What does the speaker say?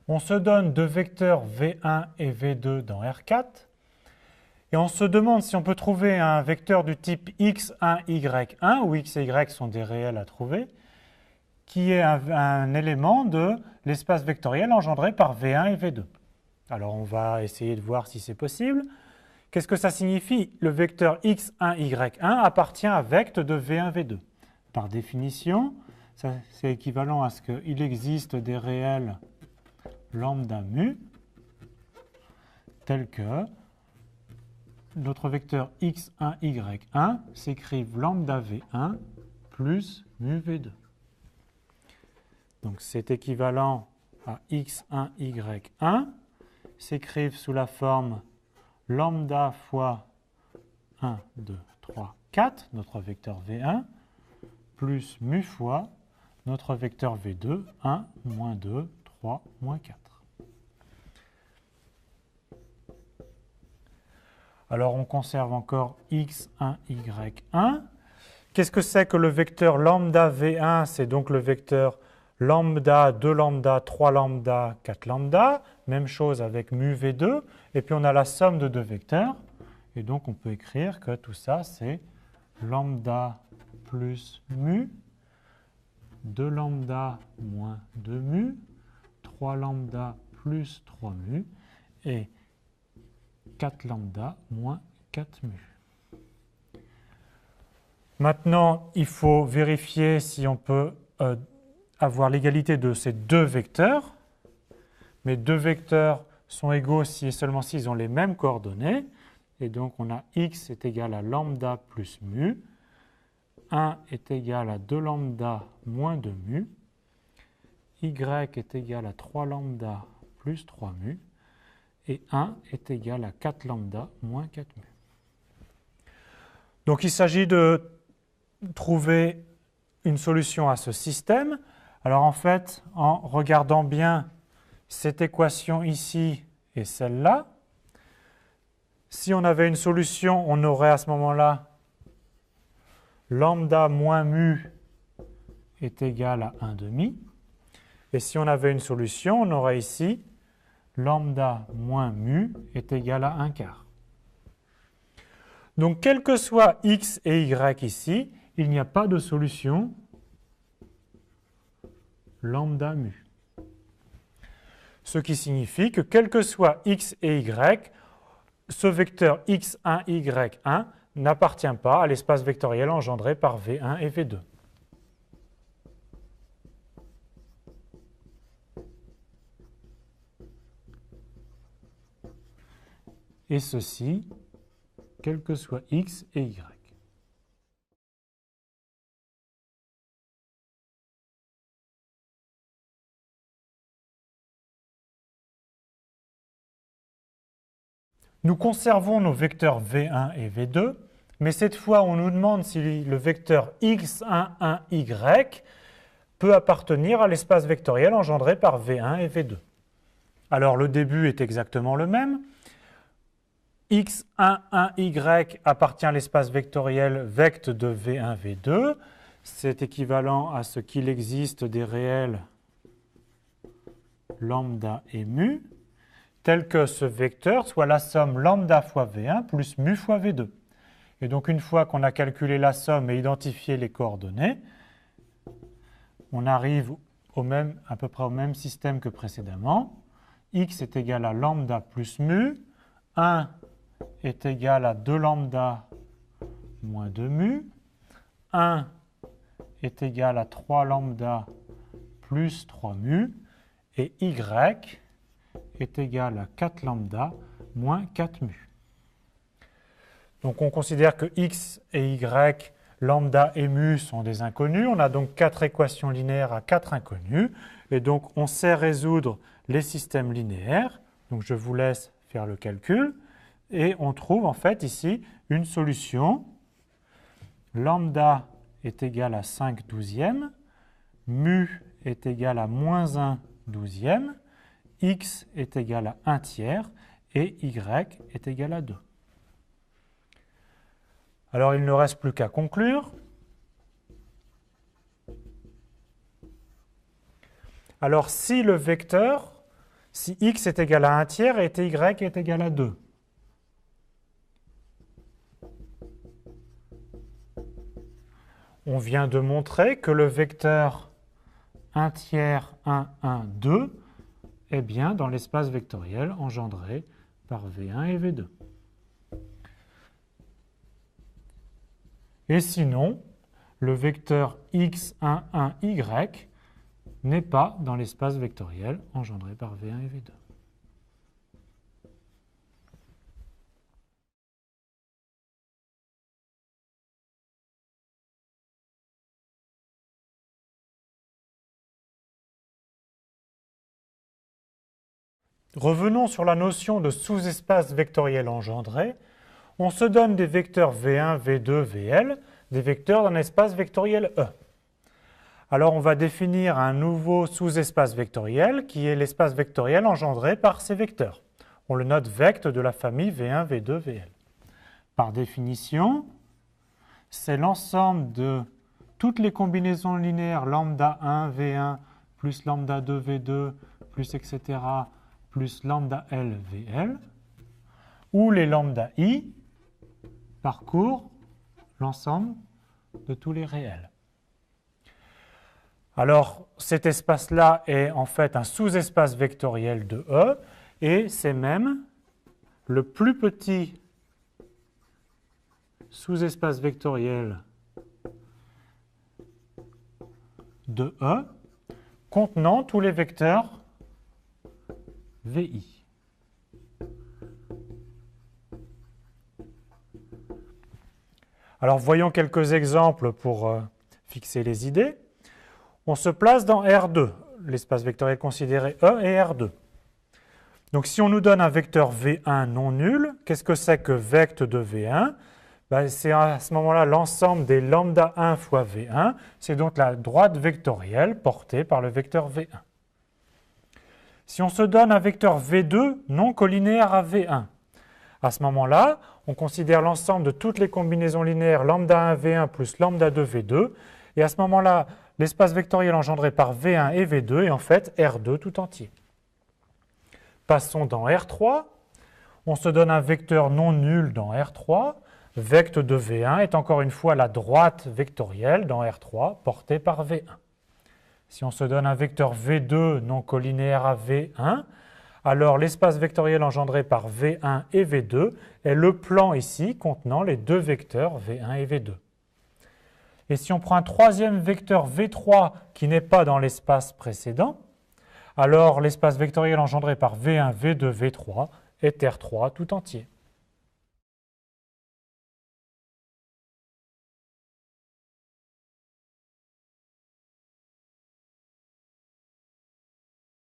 On se donne deux vecteurs V1 et V2 dans R4. Et on se demande si on peut trouver un vecteur du type x1, y1, où x et y sont des réels à trouver, qui est un élément de l'espace vectoriel engendré par V1 et V2. Alors on va essayer de voir si c'est possible. Qu'est-ce que ça signifie? Le vecteur x1, y1 appartient à vecte de V1, V2. Par définition, c'est équivalent à ce qu'il existe des réels lambda mu, tels que notre vecteur x1, y1 s'écrive lambda v1 plus mu v2. Donc c'est équivalent à x1, y1 s'écrivent sous la forme lambda fois 1, 2, 3, 4, notre vecteur v1, plus mu fois notre vecteur v2, 1, moins 2, 3, moins 4. Alors on conserve encore x1, y1. Qu'est-ce que c'est que le vecteur lambda v1? C'est donc le vecteur lambda, 2 lambda, 3 lambda, 4 lambda. Même chose avec mu v2. Et puis on a la somme de deux vecteurs. Et donc on peut écrire que tout ça c'est lambda plus mu, 2 lambda moins 2 mu, 3 lambda plus 3 mu, et 4 lambda moins 4 mu. Maintenant, il faut vérifier si on peut avoir l'égalité de ces deux vecteurs. Mes deux vecteurs sont égaux si et seulement s'ils ont les mêmes coordonnées. Et donc, on a x est égal à lambda plus mu, 1 est égal à 2 lambda moins 2 mu, y est égal à 3 lambda plus 3 mu, et 1 est égal à 4 lambda moins 4 mu. Donc il s'agit de trouver une solution à ce système. Alors en fait, en regardant bien cette équation ici et celle-là, si on avait une solution, on aurait à ce moment-là lambda moins mu est égal à 1 demi. Et si on avait une solution, on aurait ici lambda moins mu est égal à 1 quart. Donc, quel que soit x et y ici, il n'y a pas de solution lambda mu. Ce qui signifie que quel que soit x et y, ce vecteur x1, y1 n'appartient pas à l'espace vectoriel engendré par V1 et V2. Et ceci, quel que soit x et y. Nous conservons nos vecteurs V1 et V2, mais cette fois, on nous demande si le vecteur x1, 1, y peut appartenir à l'espace vectoriel engendré par V1 et V2. Alors, le début est exactement le même. x1, 1, y appartient à l'espace vectoriel vect de V1, V2. C'est équivalent à ce qu'il existe des réels lambda et mu, tel que ce vecteur soit la somme lambda fois V1 plus mu fois V2. Et donc, une fois qu'on a calculé la somme et identifié les coordonnées, on arrive à peu près au même système que précédemment. X est égal à lambda plus mu, 1 est égal à 2 lambda moins 2 mu, 1 est égal à 3 lambda plus 3 mu, et y est égal à 4 lambda moins 4 mu. Donc on considère que x et y, lambda et mu sont des inconnus. On a donc 4 équations linéaires à 4 inconnus. Et donc on sait résoudre les systèmes linéaires. Donc je vous laisse faire le calcul. Et on trouve en fait ici une solution. Lambda est égal à 5 douzièmes, mu est égal à moins 1 douzième, x est égal à 1 tiers et y est égal à 2. Alors il ne reste plus qu'à conclure. Alors si le vecteur si x est égal à 1 tiers et y est égal à 2. On vient de montrer que le vecteur 1 tiers, 1, 1, 2 est bien dans l'espace vectoriel engendré par V1 et V2. Et sinon, le vecteur x1, 1, y n'est pas dans l'espace vectoriel engendré par V1 et V2. Revenons sur la notion de sous-espace vectoriel engendré. On se donne des vecteurs V1, V2, Vl, des vecteurs d'un espace vectoriel E. Alors on va définir un nouveau sous-espace vectoriel qui est l'espace vectoriel engendré par ces vecteurs. On le note vect de la famille V1, V2, Vl. Par définition, c'est l'ensemble de toutes les combinaisons linéaires lambda 1, V1, plus lambda 2, V2, plus etc., plus lambda L, Vl, où les lambda I parcourent l'ensemble de tous les réels. Alors, cet espace-là est en fait un sous-espace vectoriel de E, et c'est même le plus petit sous-espace vectoriel de E contenant tous les vecteurs VI. Alors, voyons quelques exemples pour fixer les idées. On se place dans R2, l'espace vectoriel considéré E et R2. Donc, si on nous donne un vecteur V1 non nul, qu'est-ce que c'est que vect de V1? C'est à ce moment-là l'ensemble des lambda 1 fois V1. C'est donc la droite vectorielle portée par le vecteur V1. Si on se donne un vecteur V2 non colinéaire à V1, à ce moment-là, on considère l'ensemble de toutes les combinaisons linéaires lambda 1 V1 plus lambda 2 V2. Et à ce moment-là, l'espace vectoriel engendré par V1 et V2 est en fait R2 tout entier. Passons dans R3. On se donne un vecteur non nul dans R3. Vect de V1 est encore une fois la droite vectorielle dans R3 portée par V1. Si on se donne un vecteur V2 non colinéaire à V1, alors l'espace vectoriel engendré par V1 et V2 est le plan ici contenant les deux vecteurs V1 et V2. Et si on prend un troisième vecteur V3 qui n'est pas dans l'espace précédent, alors l'espace vectoriel engendré par V1, V2, V3 est R3 tout entier.